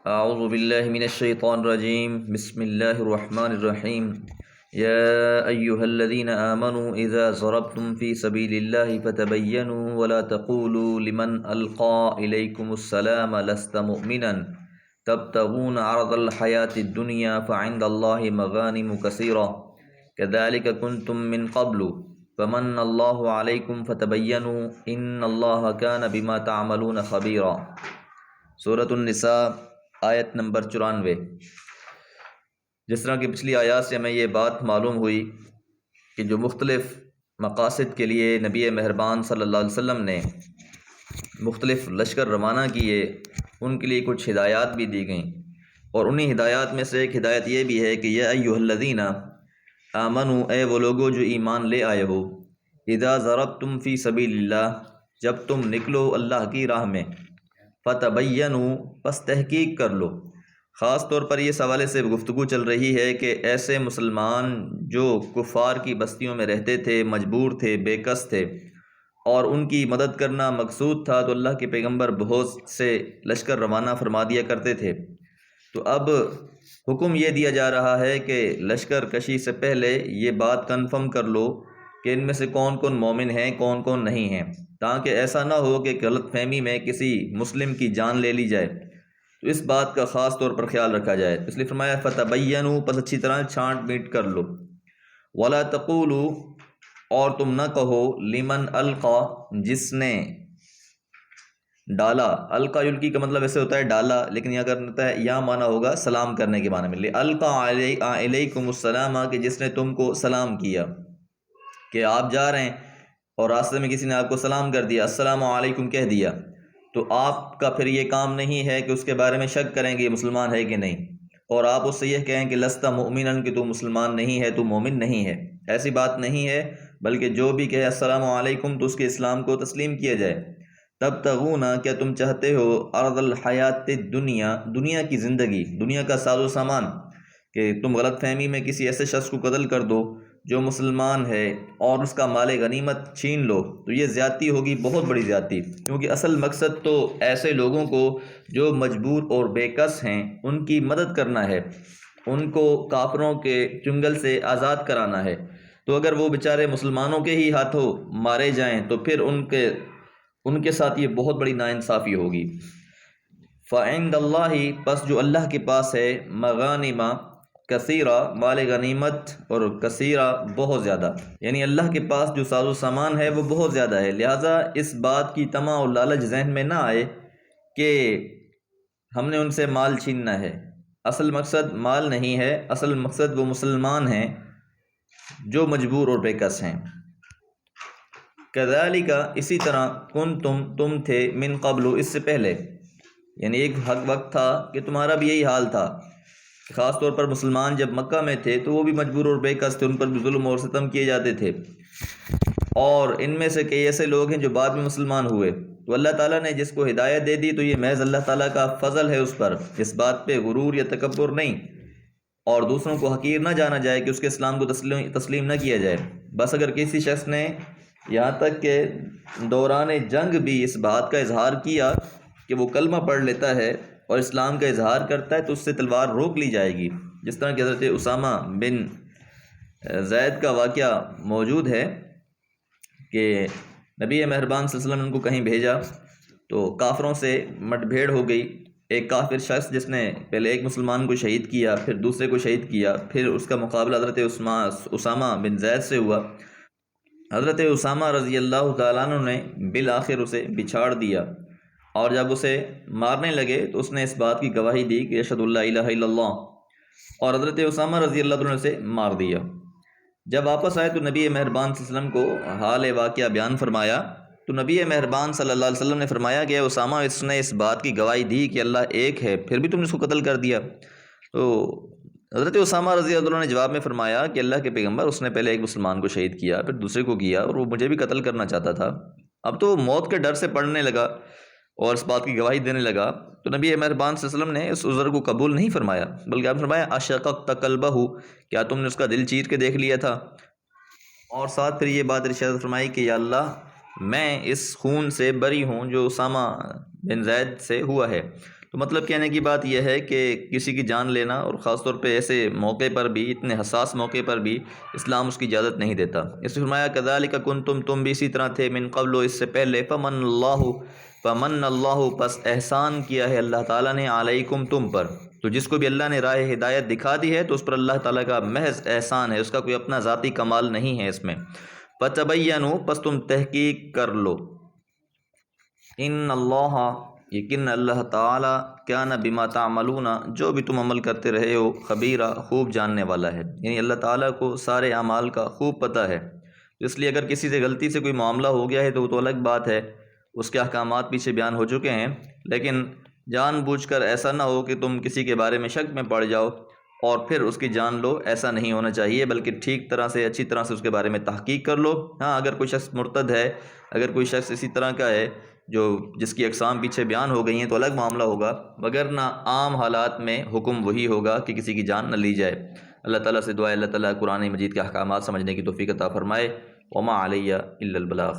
اعوذ باللہ من الشیطان الرجیم بسم اللہ الرحمن الرحیم یا ایہا الذین آمنوا اذا ضربتم فی سبیل اللہ فتبینوا ولا تقولوا لمن القى الیکم السلام لست مؤمنا تبتغون عرض الحیاة الدنیا فعند اللہ مغانم کثیرہ كذلك كنتم من قبل فمن اللہ علیکم فتبینوا ان اللہ کان بما تعملون خبیرا۔ سورۃ النساء آیت نمبر 94۔ جس طرح کہ پچھلی آیات سے ہمیں یہ بات معلوم ہوئی کہ جو مختلف مقاصد کے لیے نبی مہربان صلی اللہ علیہ وسلم نے مختلف لشکر روانہ کیے، ان کے لیے کچھ ہدایات بھی دی گئیں، اور انہی ہدایات میں سے ایک ہدایت یہ بھی ہے کہ یا ایھا الذین آمنوا، اے وہ لوگو جو ایمان لے آئے ہو، اذا ضربتم فی سبیل اللہ، جب تم نکلو اللہ کی راہ میں، فتبینوا، پس تحقیق کر لو۔ خاص طور پر اس حوالے سے گفتگو چل رہی ہے کہ ایسے مسلمان جو کفار کی بستیوں میں رہتے تھے، مجبور تھے، بے کس تھے، اور ان کی مدد کرنا مقصود تھا، تو اللہ کے پیغمبر بہت سے لشکر روانہ فرما دیا کرتے تھے۔ تو اب حکم یہ دیا جا رہا ہے کہ لشکر کشی سے پہلے یہ بات کنفرم کر لو کہ ان میں سے کون کون مومن ہیں، کون کون نہیں ہیں، تاکہ ایسا نہ ہو کہ غلط فہمی میں کسی مسلم کی جان لے لی جائے۔ تو اس بات کا خاص طور پر خیال رکھا جائے، اس لیے فرمایا فتبینوا، پس اچھی طرح چھانٹ بیٹ کر لو۔ ولا تقولوا، اور تم نہ کہو، لمن القى، جس نے ڈالا۔ القا یلقی کا مطلب ایسے ہوتا ہے ڈالا، لیکن یہ اگر ہوتا ہے یا معنی ہوگا سلام کرنے کے معنی میں، القى علیکم السلام، کہ جس نے تم کو سلام کیا، کہ آپ جا رہے ہیں اور راستے میں کسی نے آپ کو سلام کر دیا، السلام علیکم کہہ دیا، تو آپ کا پھر یہ کام نہیں ہے کہ اس کے بارے میں شک کریں کہ یہ مسلمان ہے کہ نہیں، اور آپ اس سے یہ کہیں کہ لست مؤمنا، کہ تو مسلمان نہیں ہے، تو مومن نہیں ہے۔ ایسی بات نہیں ہے، بلکہ جو بھی کہے السلام علیکم تو اس کے اسلام کو تسلیم کیا جائے۔ تبتغون، کیا تم چاہتے ہو، عرض الحیات الدنیا، دنیا کی زندگی، دنیا کا ساز و سامان، کہ تم غلط فہمی میں کسی ایسے شخص کو قتل کر دو جو مسلمان ہے اور اس کا مال غنیمت چھین لو، تو یہ زیادتی ہوگی، بہت بڑی زیادتی، کیونکہ اصل مقصد تو ایسے لوگوں کو جو مجبور اور بے کس ہیں ان کی مدد کرنا ہے، ان کو کافروں کے چنگل سے آزاد کرانا ہے۔ تو اگر وہ بیچارے مسلمانوں کے ہی ہاتھوں مارے جائیں تو پھر ان کے ساتھ یہ بہت بڑی ناانصافی ہوگی۔ فعند اللہ، پس جو اللہ کے پاس ہے، مغانم کثیرہ، مال غنیمت، اور کثیرہ بہت زیادہ، یعنی اللہ کے پاس جو ساز و سامان ہے وہ بہت زیادہ ہے، لہٰذا اس بات کی طمع اور لالچ ذہن میں نہ آئے کہ ہم نے ان سے مال چھیننا ہے۔ اصل مقصد مال نہیں ہے، اصل مقصد وہ مسلمان ہیں جو مجبور اور بے کس ہیں۔ کذالک، اسی طرح، تم تھے، من قبل، اس سے پہلے، یعنی ایک وقت تھا کہ تمہارا بھی یہی حال تھا۔ خاص طور پر مسلمان جب مکہ میں تھے تو وہ بھی مجبور اور بے کس تھے، ان پر بھی ظلم اور ستم کیے جاتے تھے، اور ان میں سے کئی ایسے لوگ ہیں جو بعد میں مسلمان ہوئے۔ تو اللہ تعالیٰ نے جس کو ہدایت دے دی تو یہ محض اللہ تعالیٰ کا فضل ہے اس پر، اس بات پہ غرور یا تکبر نہیں، اور دوسروں کو حقیر نہ جانا جائے کہ اس کے اسلام کو تسلیم نہ کیا جائے۔ بس اگر کسی شخص نے یہاں تک کہ دوران جنگ بھی اس بات کا اظہار کیا کہ وہ کلمہ پڑھ لیتا ہے اور اسلام کا اظہار کرتا ہے، تو اس سے تلوار روک لی جائے گی، جس طرح کہ حضرت اسامہ بن زید کا واقعہ موجود ہے کہ نبی مہربان صلی اللہ علیہ وسلم نے ان کو کہیں بھیجا تو کافروں سے مٹ بھیڑ ہو گئی۔ ایک کافر شخص جس نے پہلے ایک مسلمان کو شہید کیا، پھر دوسرے کو شہید کیا، پھر اس کا مقابلہ حضرت اسامہ بن زید سے ہوا۔ حضرت اسامہ رضی اللہ تعالیٰ عنہ نے بالآخر اسے بچھاڑ دیا، اور جب اسے مارنے لگے تو اس نے اس بات کی گواہی دی کہ اشہد اللہ الہ الا اللہ، اور حضرت اسامہ رضی اللہ عنہ نے اسے مار دیا۔ جب واپس آئے تو نبی مہربان صلی اللہ علیہ وسلم کو حال واقعہ بیان فرمایا، تو نبی مہربان صلی اللہ علیہ وسلم نے فرمایا کہ اسامہ، اس نے اس بات کی گواہی دی کہ اللہ ایک ہے، پھر بھی تم نے اس کو قتل کر دیا۔ تو حضرت اسامہ رضی اللہ عنہ نے جواب میں فرمایا کہ اللہ کے پیغمبر، اس نے پہلے ایک مسلمان کو شہید کیا، پھر دوسرے کو کیا، اور وہ مجھے بھی قتل کرنا چاہتا تھا۔ اب تو وہ موت کے ڈر سے پڑھنے لگا اور اس بات کی گواہی دینے لگا، تو نبی مہربان صلی اللہ علیہ وسلم نے اس عذر کو قبول نہیں فرمایا، بلکہ آپ نے فرمایا اشققت قلبہ، کیا تم نے اس کا دل چیر کے دیکھ لیا تھا؟ اور ساتھ پھر یہ بات ارشاد فرمائی کہ یا اللہ، میں اس خون سے بری ہوں جو اسامہ بن زید سے ہوا ہے، تو مطلب کہنے کی بات یہ ہے کہ کسی کی جان لینا، اور خاص طور پہ ایسے موقع پر بھی، اتنے حساس موقع پر بھی اسلام اس کی اجازت نہیں دیتا۔ اس میں فرمایا کذالک کنتم، تم بھی اسی طرح تھے، من قبل، اس سے پہلے، فمن اللہ، پس احسان کیا ہے اللہ تعالیٰ نے، علیکم، تم پر۔ تو جس کو بھی اللہ نے راہ ہدایت دکھا دی ہے تو اس پر اللہ تعالیٰ کا محض احسان ہے، اس کا کوئی اپنا ذاتی کمال نہیں ہے اس میں۔ فتبینوا، پس تم تحقیق کر لو، ان اللہ، یقین اللہ تعالیٰ، کان بما تعملون، جو بھی تم عمل کرتے رہے ہو، خبیرہ، خوب جاننے والا ہے، یعنی اللہ تعالیٰ کو سارے اعمال کا خوب پتہ ہے۔ اس لیے اگر کسی سے غلطی سے کوئی معاملہ ہو گیا ہے تو وہ تو الگ بات ہے، اس کے احکامات پیچھے بیان ہو چکے ہیں، لیکن جان بوجھ کر ایسا نہ ہو کہ تم کسی کے بارے میں شک میں پڑ جاؤ اور پھر اس کی جان لو، ایسا نہیں ہونا چاہیے، بلکہ ٹھیک طرح سے، اچھی طرح سے اس کے بارے میں تحقیق کر لو۔ ہاں، اگر کوئی شخص مرتد ہے، اگر کوئی شخص اسی طرح کا ہے جس کی اقسام پیچھے بیان ہو گئی ہیں تو الگ معاملہ ہوگا، وگرنہ عام حالات میں حکم وہی ہوگا کہ کسی کی جان نہ لی جائے۔ اللہ تعالیٰ سے دعا ہے اللہ تعالیٰ قرآن مجید کے احکامات سمجھنے کی توفیق عطا فرمائے۔ وما علیہ الا البلاغ۔